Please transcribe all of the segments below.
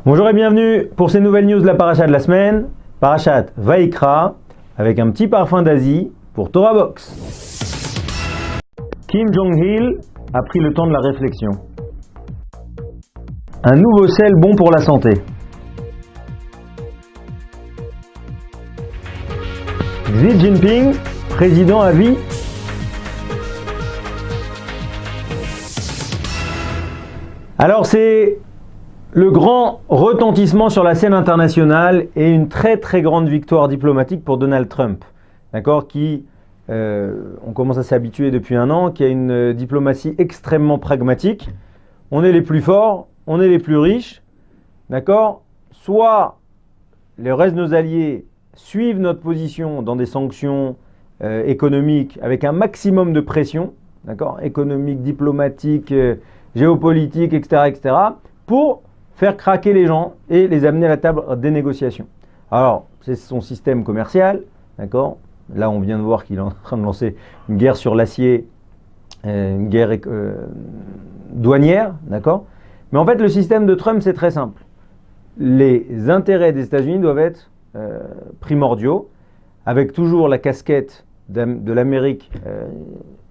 Bonjour et bienvenue pour ces nouvelles news de la Parashat de la semaine, Parashat Vayikra, avec un petit parfum d'Asie pour Torah Box. Kim Jong-il a pris le temps de la réflexion. Un nouveau sel bon pour la santé. Xi Jinping, président à vie. Alors c'est le grand retentissement sur la scène internationale et une très très grande victoire diplomatique pour Donald Trump, d'accord, qui, on commence à s'habituer depuis un an, qui a une diplomatie extrêmement pragmatique. On est les plus forts, on est les plus riches, d'accord. Soit le reste de nos alliés suivent notre position dans des sanctions économiques avec un maximum de pression, d'accord, économique, diplomatique, géopolitique, etc., pour faire craquer les gens et les amener à la table des négociations. Alors, c'est son système commercial, d'accord. Là, on vient de voir qu'il est en train de lancer une guerre sur l'acier, une guerre douanière, d'accord. Mais en fait, le système de Trump, c'est très simple. Les intérêts des États-Unis doivent être primordiaux, avec toujours la casquette de l'Amérique,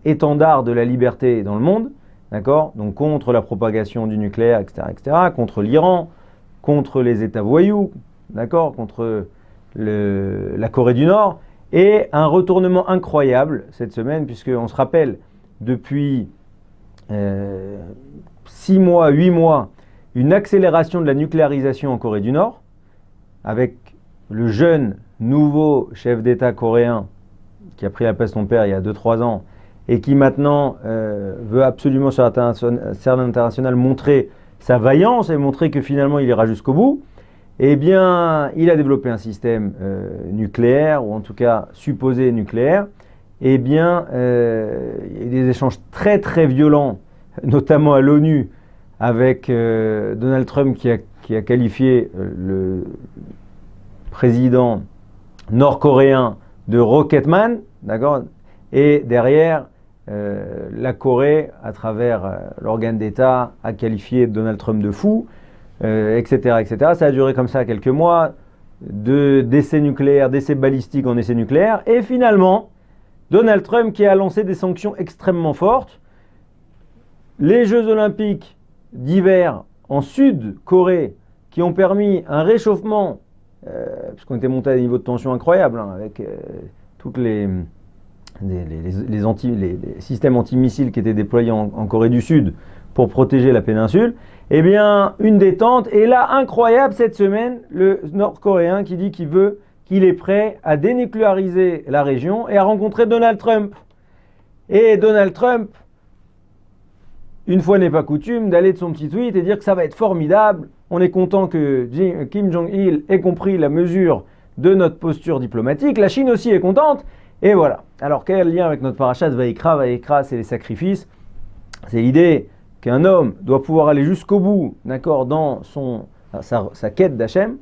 étendard de la liberté dans le monde, d'accord, donc contre la propagation du nucléaire, etc., contre l'Iran, contre les États voyous, d'accord, contre la Corée du Nord, et un retournement incroyable cette semaine, puisqu'on se rappelle, depuis 6 mois, 8 mois, une accélération de la nucléarisation en Corée du Nord, avec le jeune, nouveau chef d'État coréen qui a pris la place de son père il y a 2-3 ans, et qui maintenant veut absolument sur la scène internationale montrer sa vaillance et montrer que finalement il ira jusqu'au bout, eh bien il a développé un système nucléaire, ou en tout cas supposé nucléaire. Eh bien il y a eu des échanges très très violents, notamment à l'ONU, avec Donald Trump qui a qualifié le président nord-coréen de Rocketman, d'accord, et derrière la Corée, à travers l'organe d'État, a qualifié Donald Trump de fou, etc., etc. Ça a duré comme ça quelques mois, d'essais nucléaires, d'essais balistiques en essais nucléaires, et finalement, Donald Trump qui a lancé des sanctions extrêmement fortes. Les Jeux Olympiques d'hiver en Sud-Corée, qui ont permis un réchauffement, puisqu'on était monté à des niveaux de tension incroyables, hein, avec toutes les systèmes antimissiles qui étaient déployés en Corée du Sud pour protéger la péninsule, eh bien, une détente. Et là, incroyable cette semaine, le Nord-Coréen qui dit qu'il est prêt à dénucléariser la région et à rencontrer Donald Trump. Et Donald Trump, une fois n'est pas coutume, d'aller de son petit tweet et dire que ça va être formidable. On est content que Kim Jong-il ait compris la mesure de notre posture diplomatique. La Chine aussi est contente. Et voilà. Alors, quel lien avec notre parashat Vayikra? Vayikra, c'est les sacrifices. C'est l'idée qu'un homme doit pouvoir aller jusqu'au bout, d'accord, dans sa quête d'Hachem.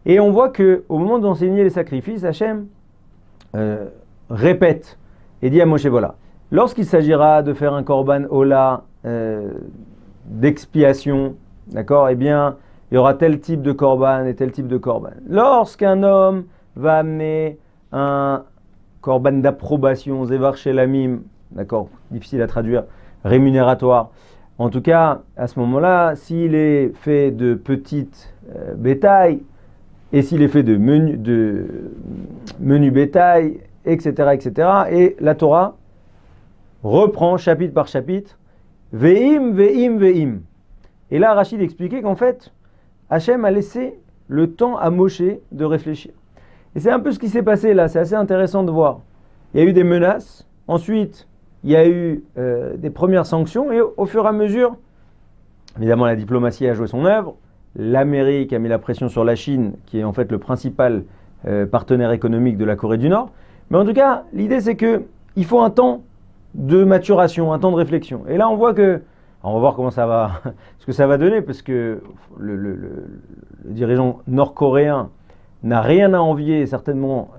Et on voit qu'au moment d'enseigner les sacrifices, Hachem répète et dit à Moshe, voilà, lorsqu'il s'agira de faire un korban ola d'expiation, d'accord, eh bien, il y aura tel type de korban et tel type de korban. Lorsqu'un homme va amener un korban d'approbation, Zevar Shelamim, d'accord, difficile à traduire, rémunératoire. En tout cas, à ce moment-là, s'il est fait de petites bétail, et s'il est fait de menu bétail, etc., et la Torah reprend chapitre par chapitre, Ve'im, Ve'im, Ve'im. Et là, Rachid expliquait qu'en fait, Hachem a laissé le temps à Moshe de réfléchir. Et c'est un peu ce qui s'est passé là, c'est assez intéressant de voir. Il y a eu des menaces, ensuite il y a eu des premières sanctions, et au fur et à mesure, évidemment la diplomatie a joué son œuvre, l'Amérique a mis la pression sur la Chine, qui est en fait le principal partenaire économique de la Corée du Nord. Mais en tout cas, l'idée c'est qu'il faut un temps de maturation, un temps de réflexion. Et là on voit que, on va voir comment ça va, ce que ça va donner, parce que le dirigeant nord-coréen n'a rien à envier certainement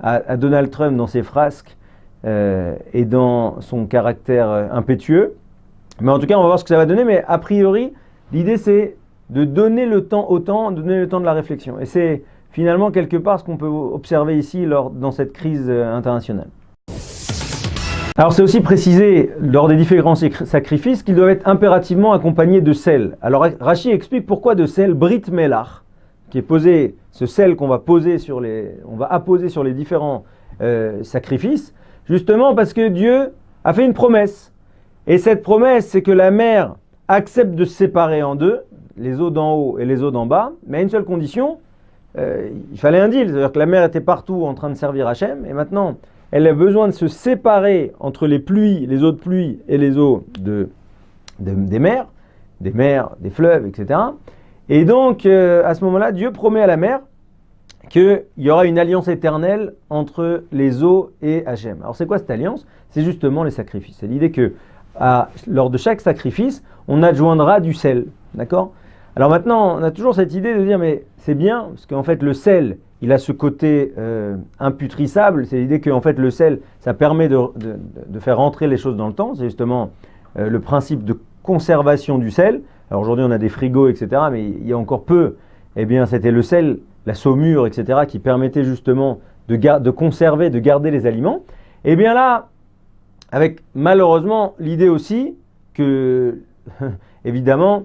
à Donald Trump dans ses frasques et dans son caractère impétueux. Mais en tout cas, on va voir ce que ça va donner. Mais a priori, l'idée c'est de donner le temps au temps, de donner le temps de la réflexion. Et c'est finalement quelque part ce qu'on peut observer ici dans cette crise internationale. Alors c'est aussi précisé lors des différents sacrifices qu'ils doivent être impérativement accompagnés de sel. Alors Rashi explique pourquoi de sel Brit Melach, qui est posé, ce sel qu'on va apposer sur les différents sacrifices, justement parce que Dieu a fait une promesse. Et cette promesse, c'est que la mer accepte de se séparer en deux, les eaux d'en haut et les eaux d'en bas, mais à une seule condition, il fallait un deal, c'est-à-dire que la mer était partout en train de servir Hachem, et maintenant elle a besoin de se séparer entre les pluies, les eaux de pluie et les eaux des mers, des fleuves, etc. Et donc à ce moment-là, Dieu promet à la mer qu'il y aura une alliance éternelle entre les eaux et Hachem. Alors c'est quoi cette alliance? C'est justement les sacrifices. C'est l'idée que lors de chaque sacrifice, on adjoindra du sel. D'accord? Alors maintenant, on a toujours cette idée de dire, mais c'est bien, parce qu'en fait le sel, il a ce côté imputrissable. C'est l'idée que en fait, le sel, ça permet de faire rentrer les choses dans le temps. C'est justement le principe de conservation du sel. Alors aujourd'hui, on a des frigos, etc. Mais il y a encore peu, eh bien, c'était le sel, la saumure, etc., qui permettait justement de conserver, de garder les aliments. Et bien là, avec malheureusement l'idée aussi que, évidemment,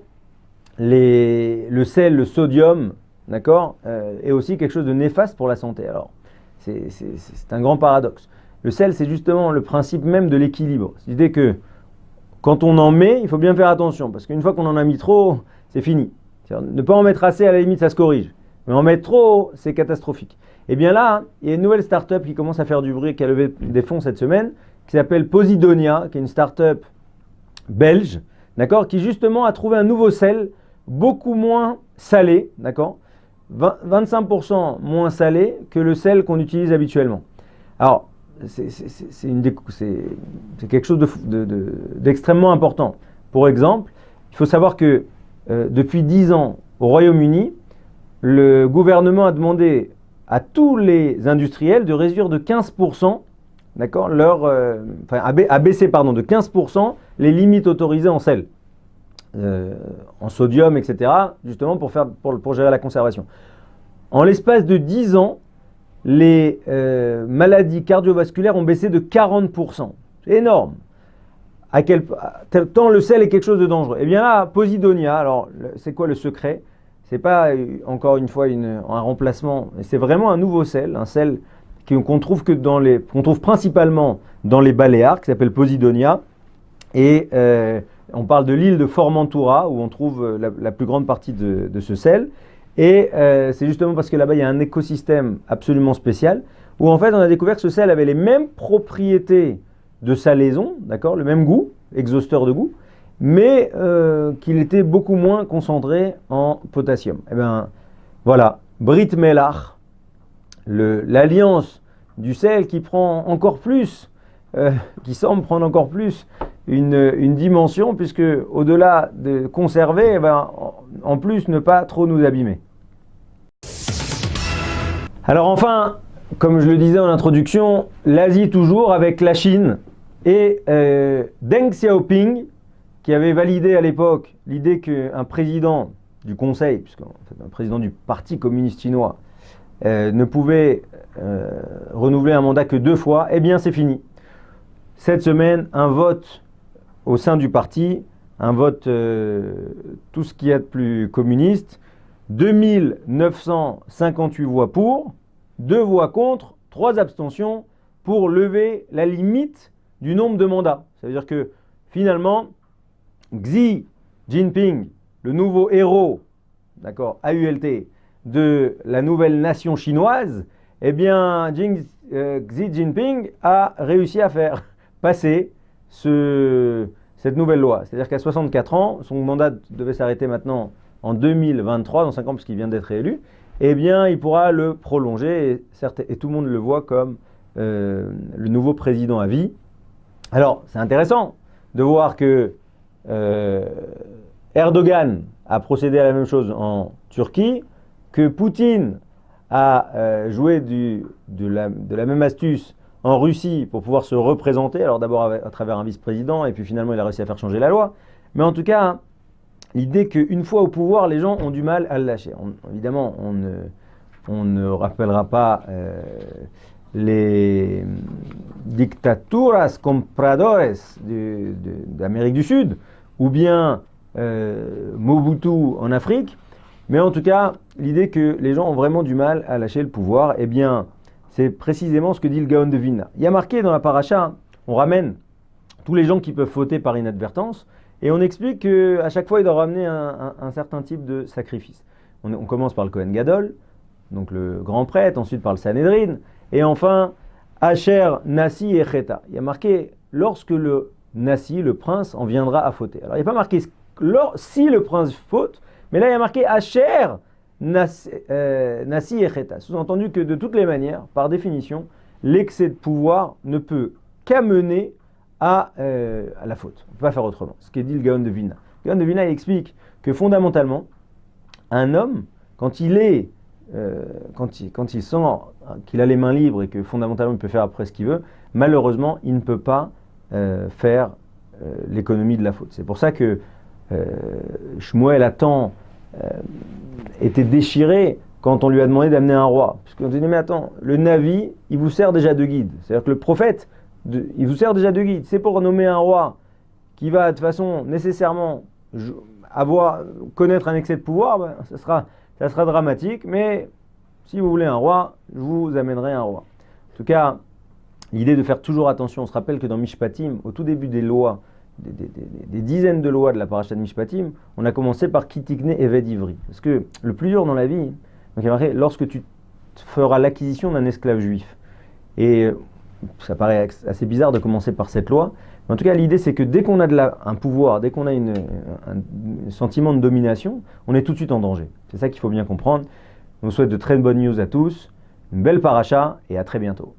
le sel, le sodium, d'accord, est aussi quelque chose de néfaste pour la santé. Alors, c'est un grand paradoxe. Le sel, c'est justement le principe même de l'équilibre. C'est l'idée que quand on en met, il faut bien faire attention, parce qu'une fois qu'on en a mis trop, c'est fini. Ne pas en mettre assez, à la limite, ça se corrige. Mais en mettre trop, c'est catastrophique. Et bien là, il y a une nouvelle start-up qui commence à faire du bruit, qui a levé des fonds cette semaine, qui s'appelle Posidonia, qui est une start-up belge, d'accord, qui justement a trouvé un nouveau sel beaucoup moins salé, d'accord, 25% moins salé que le sel qu'on utilise habituellement. Alors, c'est quelque chose d'extrêmement important. Pour exemple, il faut savoir que depuis 10 ans, au Royaume-Uni, le gouvernement a demandé à tous les industriels de réduire de 15%, d'accord, à baisser de 15% les limites autorisées en sel, en sodium, etc., justement pour gérer la conservation. En l'espace de 10 ans, les maladies cardiovasculaires ont baissé de 40%. C'est énorme. Tant le sel est quelque chose de dangereux. Et bien là, Posidonia, alors c'est quoi le secret? C'est pas encore une fois un remplacement, mais c'est vraiment un nouveau sel, un sel qu'on trouve principalement dans les Baléares, qui s'appelle Posidonia. Et on parle de l'île de Formentura, où on trouve la plus grande partie de ce sel. Et c'est justement parce que là-bas, il y a un écosystème absolument spécial, où en fait, on a découvert que ce sel avait les mêmes propriétés de salaison, d'accord, le même goût, exhausteur de goût, mais qu'il était beaucoup moins concentré en potassium. Et bien, voilà, Brit Melach, l'alliance du sel qui prend encore plus, qui semble prendre encore plus une dimension, puisque au-delà de conserver, en plus ne pas trop nous abîmer. Alors enfin, comme je le disais en introduction, l'Asie toujours avec la Chine et Deng Xiaoping, qui avait validé à l'époque l'idée qu'un président du Conseil, puisqu'un président du Parti communiste chinois, ne pouvait renouveler un mandat que 2 fois, eh bien c'est fini. Cette semaine, un vote au sein du parti, un vote tout ce qu'il y a de plus communiste, 2958 voix pour, 2 voix contre, 3 abstentions pour lever la limite du nombre de mandats. Ça veut dire que finalement, Xi Jinping, le nouveau héros, d'accord, AULT, de la nouvelle nation chinoise, eh bien, Xi Jinping a réussi à faire passer cette nouvelle loi. C'est-à-dire qu'à 64 ans, son mandat devait s'arrêter maintenant en 2023, dans 5 ans, puisqu'il vient d'être réélu, eh bien, il pourra le prolonger, et tout le monde le voit comme le nouveau président à vie. Alors, c'est intéressant de voir que Erdogan a procédé à la même chose en Turquie, que Poutine a joué de la même astuce en Russie pour pouvoir se représenter, alors d'abord à travers un vice-président, et puis finalement il a réussi à faire changer la loi. Mais en tout cas, l'idée qu'une fois au pouvoir, les gens ont du mal à le lâcher. Évidemment, on ne rappellera pas les dictaturas compradores d'Amérique du Sud, ou bien Mobutu en Afrique, mais en tout cas, l'idée que les gens ont vraiment du mal à lâcher le pouvoir, eh bien, c'est précisément ce que dit le Gaon de Vilna. Il y a marqué dans la paracha, on ramène tous les gens qui peuvent fauter par inadvertance, et on explique qu'à chaque fois, il doit ramener un certain type de sacrifice. On commence par le Kohen Gadol, donc le grand prêtre, ensuite par le Sanhédrin, et enfin, Asher, Nasi et Cheta. Il y a marqué, lorsque le Nasi, le prince, en viendra à fauter. Alors, il n'y a pas marqué si le prince faute, mais là, il y a marqué Asher, Nasi et Cheta. Sous-entendu que de toutes les manières, par définition, l'excès de pouvoir ne peut qu'amener à la faute. On ne peut pas faire autrement. Ce qu'est dit le Gaon de Vilna. Le Gaon de Vilna, il explique que fondamentalement, un homme, quand il sent qu'il a les mains libres et que fondamentalement il peut faire après ce qu'il veut, malheureusement, il ne peut pas faire l'économie de la faute. C'est pour ça que Shmuel a tant été déchiré quand on lui a demandé d'amener un roi. Parce qu'on dit, mais attends, le Navi, il vous sert déjà de guide. C'est-à-dire que le prophète, il vous sert déjà de guide. C'est pour nommer un roi qui va de toute façon nécessairement connaître un excès de pouvoir, ben, ça sera dramatique, mais si vous voulez un roi, je vous amènerai un roi. En tout cas, l'idée de faire toujours attention, on se rappelle que dans Mishpatim, au tout début des lois, des dizaines de lois de la paracha de Mishpatim, on a commencé par Kitikne Eved Ivri. Parce que le plus dur dans la vie, donc il y a marqué, lorsque tu feras l'acquisition d'un esclave juif. Et ça paraît assez bizarre de commencer par cette loi, mais en tout cas l'idée c'est que dès qu'on a un pouvoir, dès qu'on a un sentiment de domination, on est tout de suite en danger. C'est ça qu'il faut bien comprendre. Je vous souhaite de très bonnes news à tous, une belle paracha et à très bientôt.